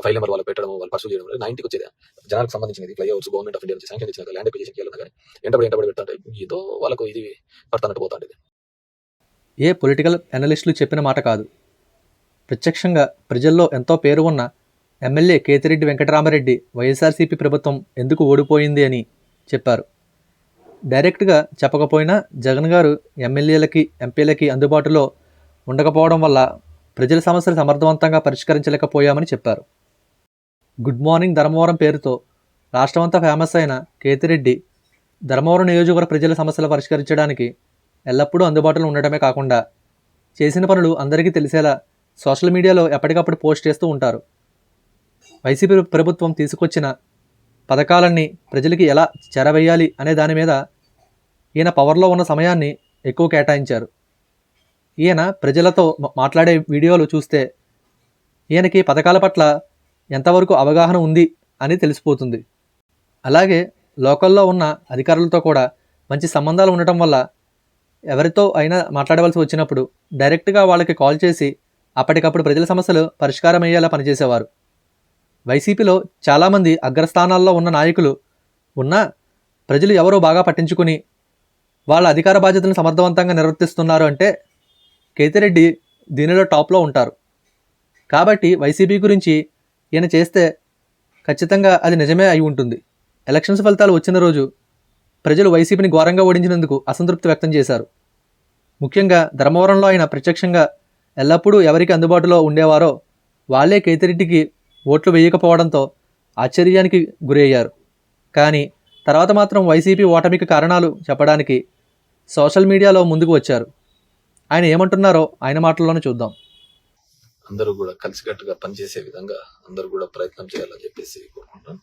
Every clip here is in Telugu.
ఫైల్ నెంబర్ వాళ్ళు పెట్టడం, వాళ్ళు పర్సూ చేయడం 90కి వచ్చేది. జనాలకు సంబంధించినది ఫ్లైఓవర్స్ గవర్నమెంట్ ఆఫ్ ఇండియా నుంచి శాంక్షన్ ఇచ్చినాక ల్యాండ్ అక్విజిషన్ చేయాలన్నా కానీ ఎంటబడి పెడతా ఏదో వాళ్ళకు ఇది పడతానట్టు పోతా ఉంటుంది. ఏ పొలిటికల్ అనలిస్టులు చెప్పిన మాట కాదు. ప్రత్యక్షంగా ప్రజల్లో ఎంతో పేరు ఉన్న ఎమ్మెల్యే కేతిరెడ్డి వెంకటరామరెడ్డి వైఎస్ఆర్సీపీ ప్రభుత్వం ఎందుకు ఓడిపోయింది అని చెప్పారు. డైరెక్ట్గా చెప్పకపోయినా జగన్ గారు ఎమ్మెల్యేలకి ఎంపీలకి అందుబాటులో ఉండకపోవడం వల్ల ప్రజల సమస్యలు సమర్థవంతంగా పరిష్కరించలేకపోయామని చెప్పారు. గుడ్ మార్నింగ్ ధర్మవరం పేరుతో రాష్ట్రమంతా ఫేమస్ అయిన కేతిరెడ్డి ధర్మవరం నియోజకవర్గ ప్రజల సమస్యలు పరిష్కరించడానికి ఎల్లప్పుడూ అందుబాటులో ఉండటమే కాకుండా చేసిన పనులు అందరికీ తెలిసేలా సోషల్ మీడియాలో ఎప్పటికప్పుడు పోస్ట్ చేస్తూ ఉంటారు. వైసీపీ ప్రభుత్వం తీసుకొచ్చిన పథకాలన్నీ ప్రజలకి ఎలా చేరవేయాలి అనే దాని మీద ఈయన పవర్లో ఉన్న సమయాన్ని ఎక్కువ కేటాయించారు. ఈయన ప్రజలతో మాట్లాడే వీడియోలు చూస్తే ఈయనకి పథకాల పట్ల ఎంతవరకు అవగాహన ఉంది అని తెలిసిపోతుంది. అలాగే లోకల్లో ఉన్న అధికారులతో కూడా మంచి సంబంధాలు ఉండటం వల్ల ఎవరితో అయినా మాట్లాడవలసి వచ్చినప్పుడు డైరెక్ట్గా వాళ్ళకి కాల్ చేసి అప్పటికప్పుడు ప్రజల సమస్యలు పరిష్కారం అయ్యేలా పనిచేసేవారు. వైసీపీలో చాలామంది అగ్రస్థానాల్లో ఉన్న నాయకులు ఉన్నా ప్రజలు ఎవరో బాగా పట్టించుకుని వాళ్ళ అధికార బాధ్యతలను సమర్థవంతంగా నిర్వర్తిస్తున్నారు అంటే కేతిరెడ్డి దీనిలో టాప్లో ఉంటారు. కాబట్టి వైసీపీ గురించి ఈయన చేస్తే ఖచ్చితంగా అది నిజమే అయి ఉంటుంది. ఎలక్షన్స్ ఫలితాలు వచ్చిన రోజు ప్రజలు వైసీపీని ఘోరంగా ఓడించినందుకు అసంతృప్తి వ్యక్తం చేశారు. ముఖ్యంగా ధర్మవరంలో ఆయన ప్రత్యక్షంగా ఎల్లప్పుడూ ఎవరికి అందుబాటులో ఉండేవారో వాళ్ళే కేతిరెడ్డికి ఓట్లు వేయకపోవడంతో ఆశ్చర్యానికి గురయ్యారు. కానీ తర్వాత మాత్రం వైసీపీ ఓటమికి కారణాలు చెప్పడానికి సోషల్ మీడియాలో ముందుకు వచ్చారు. ఆయన ఏమంటున్నారో ఆయన మాటల్లోనే చూద్దాం. అందరూ కూడా కలిసికట్టుగా పనిచేసే విధంగా అందరూ కూడా ప్రయత్నం చేయాలని చెప్పేసి కోరుకుంటాం.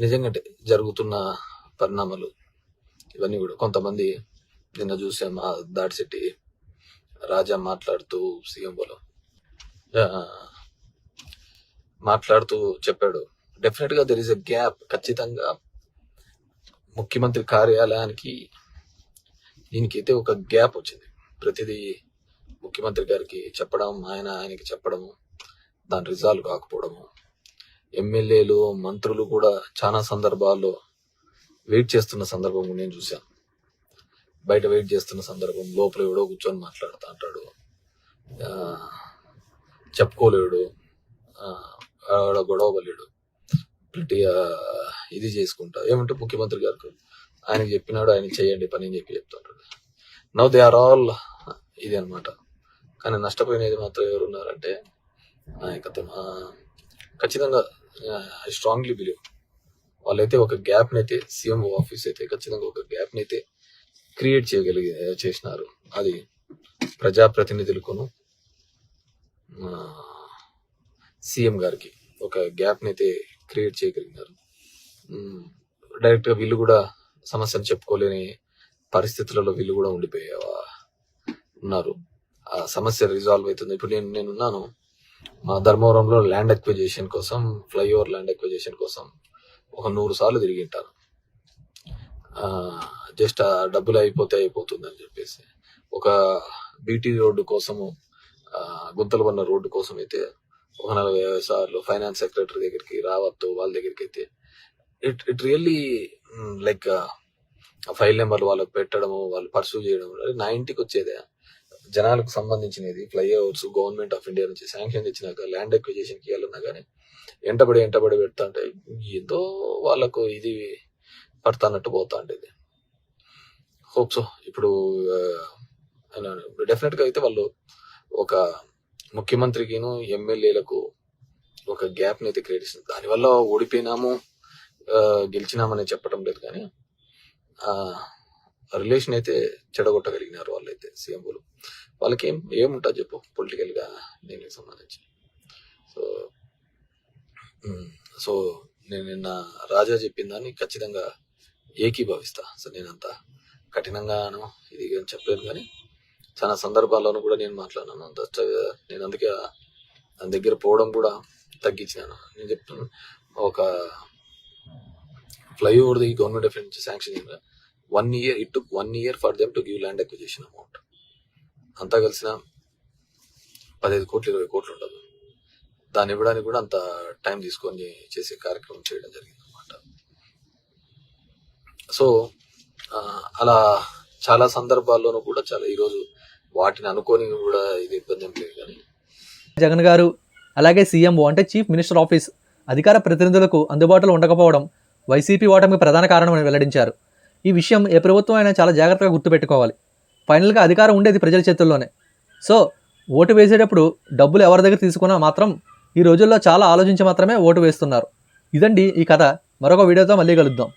నిజంగా జరుగుతున్న పరిణామాలు ఇవన్నీ కూడా కొంతమంది నిన్న చూసాం. దాడిశెట్టి రాజా మాట్లాడుతూ సీఎంఓలో మాట్లాడుతూ చెప్పాడు, డెఫినెట్గా దెర్ ఇస్ ఎ గ్యాప్. ఖచ్చితంగా ముఖ్యమంత్రి కార్యాలయానికి దీనికైతే ఒక గ్యాప్ వచ్చింది. ప్రతిదీ ముఖ్యమంత్రి గారికి చెప్పడం, ఆయనకి చెప్పడము, దాని రిజాల్వ్ కాకపోవడము, ఎమ్మెల్యేలు మంత్రులు కూడా చాలా సందర్భాల్లో వెయిట్ చేస్తున్న సందర్భం నేను చూశాను. బయట వెయిట్ చేస్తున్న సందర్భం లోపల ఎవడో కూర్చొని మాట్లాడుతూ అంటాడు, చెప్పుకోలేడు, గొడవలేడు, ఇది చేసుకుంటా ఏమంటే ముఖ్యమంత్రి గారికి ఆయనకి చెప్పినాడు, ఆయన చేయండి పని అని చెప్పి చెప్తుంటాడు. నౌ దే ఆర్ ఆల్ ఇది అనమాట. కానీ నష్టపోయినది మాత్రం ఎవరున్నారంటే నాయకత్వం. ఖచ్చితంగా ఐ స్ట్రాంగ్లీ బిలీవ్ వాళ్ళైతే ఒక గ్యాప్ని అయితే సీఎంఓ ఆఫీస్ అయితే ఖచ్చితంగా ఒక గ్యాప్ని అయితే క్రియేట్ చేసినారు. అది ప్రజాప్రతినిధులకును సీఎం గారికి ఒక గ్యాప్ని అయితే క్రియేట్ చేయగలిగినారు. డైరెక్ట్గా వీళ్ళు కూడా సమస్యలు చెప్పుకోలేని పరిస్థితులలో వీళ్ళు కూడా ఉన్నారు. ఆ సమస్య రిజాల్వ్ అవుతుంది. ఇప్పుడు నేనున్నాను మా ధర్మవరంలో ల్యాండ్ అక్విజిషన్ కోసం, ఫ్లైఓవర్ ల్యాండ్ అక్విజిషన్ కోసం ఒక 100 సార్లు తిరిగింటాను. జస్ట్ ఆ డబ్బులు అయిపోతుంది అని చెప్పేసి. ఒక బీటీ రోడ్డు కోసము, గుంతలు పడిన రోడ్డు కోసం అయితే ఒక 40 సార్లు ఫైనాన్స్ సెక్రటరీ దగ్గరికి, రావత్తు వాళ్ళ దగ్గరికి అయితే ఇట్ రియల్లీ లైక్ ఫైల్ నెంబర్లు వాళ్ళకి పెట్టడము, వాళ్ళు పర్సూ చేయడం 90కి వచ్చేదే. జనాలకు సంబంధించినది ఫ్లైఓవర్స్ గవర్నమెంట్ ఆఫ్ ఇండియా నుంచి శాంక్షన్ ఇచ్చినాక ల్యాండ్ అక్విజిషన్కి వెళ్ళినా కానీ ఎంటబడి పెడతా అంటే ఏదో వాళ్ళకు ఇది పడతానట్టు పోతా ఉండేది. హోప్ సో ఇప్పుడు డెఫినెట్గా అయితే వాళ్ళు ఒక ముఖ్యమంత్రికిను ఎమ్మెల్యేలకు ఒక గ్యాప్ని అయితే క్రియేట్ చేసింది. దానివల్ల ఓడిపోయినాము గెలిచినామని చెప్పడం లేదు, కానీ రిలేషన్ అయితే చెడగొట్టగలిగినారు వాళ్ళైతే సీఎంలు. వాళ్ళకి ఏముంటుంది చెప్పు పొలిటికల్గా దీనికి సంబంధించి. సో నేను నిన్న రాజా చెప్పిన దాన్ని ఖచ్చితంగా ఏకీభవిస్తా. సో నేను అంత కఠినంగాను ఇది చెప్పలేను, కానీ చాలా సందర్భాల్లోనూ కూడా నేను మాట్లాడినాను. నేను అందుకే దాని దగ్గర పోవడం కూడా తగ్గించినాను. నేను చెప్తున్నాను, ఒక ఫ్లైఓవర్ది Government of India sanction 1 year, it took 1 year for them to give land acquisition amount. అంతా కలిసిన 15 కోట్లు 20 కోట్లు ఉండదు. దాన్ని ఇవ్వడానికి కూడా అంత టైం తీసుకొని చేసే కార్యక్రమం చేయడం జరిగింది అనమాట. సో అలా చాలా సందర్భాల్లోనూ కూడా చాలా ఈరోజు వాటిని అనుకోని కూడా ఇది ఇబ్బంది ఏం లేదు. కానీ జగన్ గారు అలాగే సీఎంఓ అంటే చీఫ్ మినిస్టర్ ఆఫీస్ అధికార ప్రతినిధులకు అందుబాటులో ఉండకపోవడం వైసీపీ ఓటమికి ప్రధాన కారణమని వెల్లడించారు. ఈ విషయం ఏ ప్రభుత్వం అయినా చాలా జాగ్రత్తగా గుర్తుపెట్టుకోవాలి. ఫైనల్గా అధికారం ఉండేది ప్రజల చేతుల్లోనే. సో ఓటు వేసేటప్పుడు డబ్బులు ఎవరి దగ్గర తీసుకున్నా మాత్రం ఈ రోజుల్లో చాలా ఆలోచించి మాత్రమే ఓటు వేస్తున్నారు. ఇదండి ఈ కథ. మరొక వీడియోతో మళ్ళీ కలుద్దాం.